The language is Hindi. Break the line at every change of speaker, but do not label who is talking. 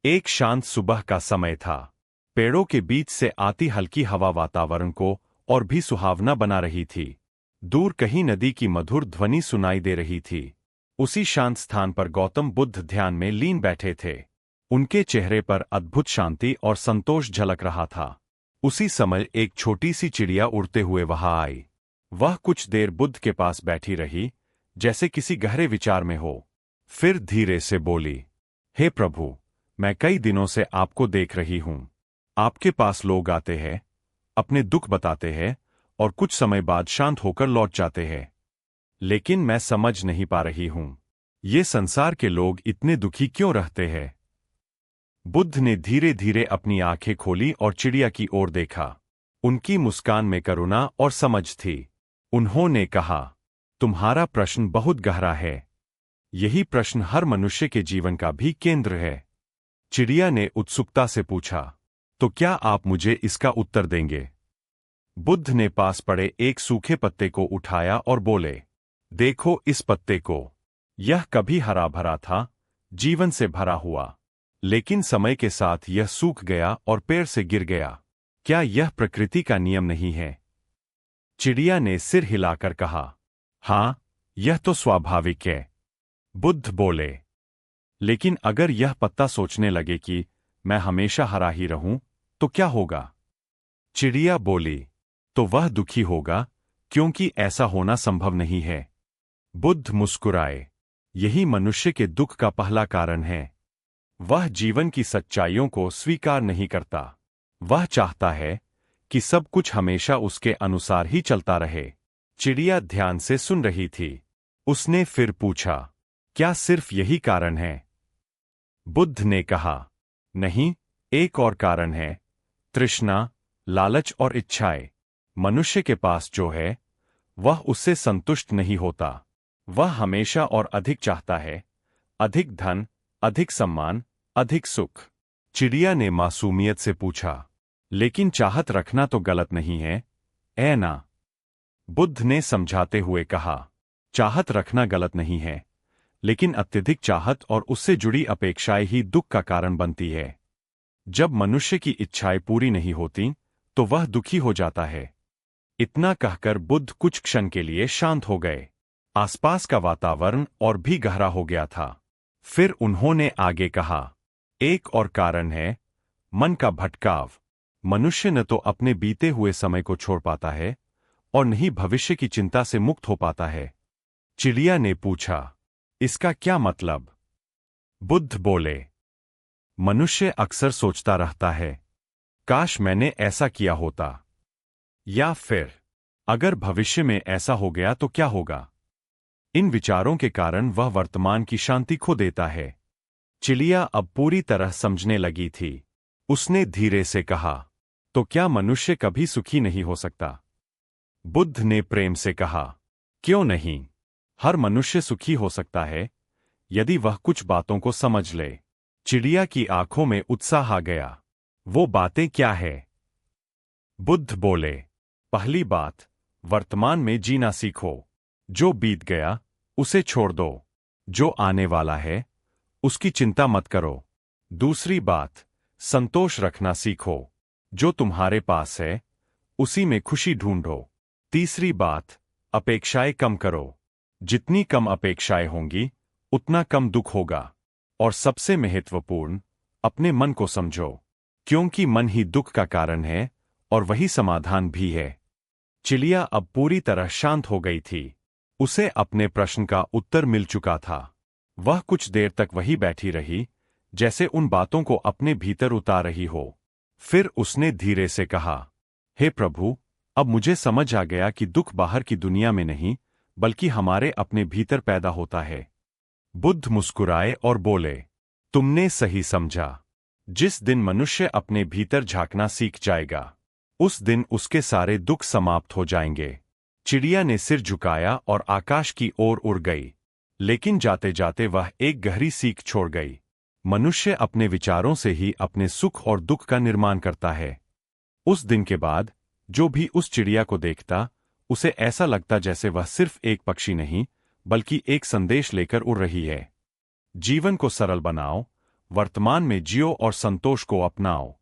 एक शांत सुबह का समय था। पेड़ों के बीच से आती हल्की हवा वातावरण को और भी सुहावना बना रही थी। दूर कहीं नदी की मधुर ध्वनि सुनाई दे रही थी। उसी शांत स्थान पर गौतम बुद्ध ध्यान में लीन बैठे थे। उनके चेहरे पर अद्भुत शांति और संतोष झलक रहा था। उसी समय एक छोटी सी चिड़िया उड़ते हुए वहां आई। वह कुछ देर बुद्ध के पास बैठी रही, जैसे किसी गहरे विचार में हो। फिर धीरे से बोली, हे प्रभु, मैं कई दिनों से आपको देख रही हूं। आपके पास लोग आते हैं, अपने दुख बताते हैं और कुछ समय बाद शांत होकर लौट जाते हैं। लेकिन मैं समझ नहीं पा रही हूं, ये संसार के लोग इतने दुखी क्यों रहते हैं। बुद्ध ने धीरे धीरे अपनी आंखें खोली और चिड़िया की ओर देखा। उनकी मुस्कान में करुणा और समझ थी। उन्होंने कहा, तुम्हारा प्रश्न बहुत गहरा है। यही प्रश्न हर मनुष्य के जीवन का भी केंद्र है। चिड़िया ने उत्सुकता से पूछा, तो क्या आप मुझे इसका उत्तर देंगे? बुद्ध ने पास पड़े एक सूखे पत्ते को उठाया और बोले, देखो इस पत्ते को। यह कभी हरा भरा था, जीवन से भरा हुआ। लेकिन समय के साथ यह सूख गया और पेड़ से गिर गया। क्या यह प्रकृति का नियम नहीं है? चिड़िया ने सिर हिलाकर कहा, हां, यह तो स्वाभाविक है। बुद्ध बोले, लेकिन अगर यह पत्ता सोचने लगे कि मैं हमेशा हरा ही रहूं, तो क्या होगा? चिड़िया बोली, तो वह दुखी होगा, क्योंकि ऐसा होना संभव नहीं है। बुद्ध मुस्कुराए, यही मनुष्य के दुख का पहला कारण है। वह जीवन की सच्चाइयों को स्वीकार नहीं करता। वह चाहता है कि सब कुछ हमेशा उसके अनुसार ही चलता रहे। चिड़िया ध्यान से सुन रही थी। उसने फिर पूछा, क्या सिर्फ यही कारण है? बुद्ध ने कहा, नहीं, एक और कारण है, तृष्णा, लालच और इच्छाएं। मनुष्य के पास जो है, वह उससे संतुष्ट नहीं होता। वह हमेशा और अधिक चाहता है, अधिक धन, अधिक सम्मान, अधिक सुख। चिड़िया ने मासूमियत से पूछा, लेकिन चाहत रखना तो गलत नहीं है, ऐ ना? बुद्ध ने समझाते हुए कहा, चाहत रखना गलत नहीं है, लेकिन अत्यधिक चाहत और उससे जुड़ी अपेक्षाएं ही दुख का कारण बनती है। जब मनुष्य की इच्छाएं पूरी नहीं होती, तो वह दुखी हो जाता है। इतना कहकर बुद्ध कुछ क्षण के लिए शांत हो गए। आसपास का वातावरण और भी गहरा हो गया था। फिर उन्होंने आगे कहा, एक और कारण है, मन का भटकाव। मनुष्य न तो अपने बीते हुए समय को छोड़ पाता है और न ही भविष्य की चिंता से मुक्त हो पाता है। चिड़िया ने पूछा, इसका क्या मतलब? बुद्ध बोले, मनुष्य अक्सर सोचता रहता है, काश मैंने ऐसा किया होता, या फिर अगर भविष्य में ऐसा हो गया तो क्या होगा। इन विचारों के कारण वह वर्तमान की शांति खो देता है। चिड़िया अब पूरी तरह समझने लगी थी। उसने धीरे से कहा, तो क्या मनुष्य कभी सुखी नहीं हो सकता? बुद्ध ने प्रेम से कहा, क्यों नहीं? हर मनुष्य सुखी हो सकता है, यदि वह कुछ बातों को समझ ले। चिड़िया की आंखों में उत्साह आ गया। वो बातें क्या है? बुद्ध बोले, पहली बात, वर्तमान में जीना सीखो। जो बीत गया उसे छोड़ दो। जो आने वाला है उसकी चिंता मत करो। दूसरी बात, संतोष रखना सीखो। जो तुम्हारे पास है उसी में खुशी ढूंढो। तीसरी बात, अपेक्षाएं कम करो। जितनी कम अपेक्षाएं होंगी उतना कम दुख होगा। और सबसे महत्वपूर्ण, अपने मन को समझो, क्योंकि मन ही दुख का कारण है और वही समाधान भी है। चिड़िया अब पूरी तरह शांत हो गई थी। उसे अपने प्रश्न का उत्तर मिल चुका था। वह कुछ देर तक वही बैठी रही, जैसे उन बातों को अपने भीतर उतार रही हो। फिर उसने धीरे से कहा, हे प्रभु, अब मुझे समझ आ गया कि दुख बाहर की दुनिया में नहीं, बल्कि हमारे अपने भीतर पैदा होता है। बुद्ध मुस्कुराए और बोले, तुमने सही समझा। जिस दिन मनुष्य अपने भीतर झांकना सीख जाएगा, उस दिन उसके सारे दुख समाप्त हो जाएंगे। चिड़िया ने सिर झुकाया और आकाश की ओर उड़ गई। लेकिन जाते जाते वह एक गहरी सीख छोड़ गई। मनुष्य अपने विचारों से ही अपने सुख और दुख का निर्माण करता है। उस दिन के बाद जो भी उस चिड़िया को देखता, उसे ऐसा लगता जैसे वह सिर्फ एक पक्षी नहीं, बल्कि एक संदेश लेकर उड़ रही है। जीवन को सरल बनाओ वर्तमान में जियो और संतोष को अपनाओ।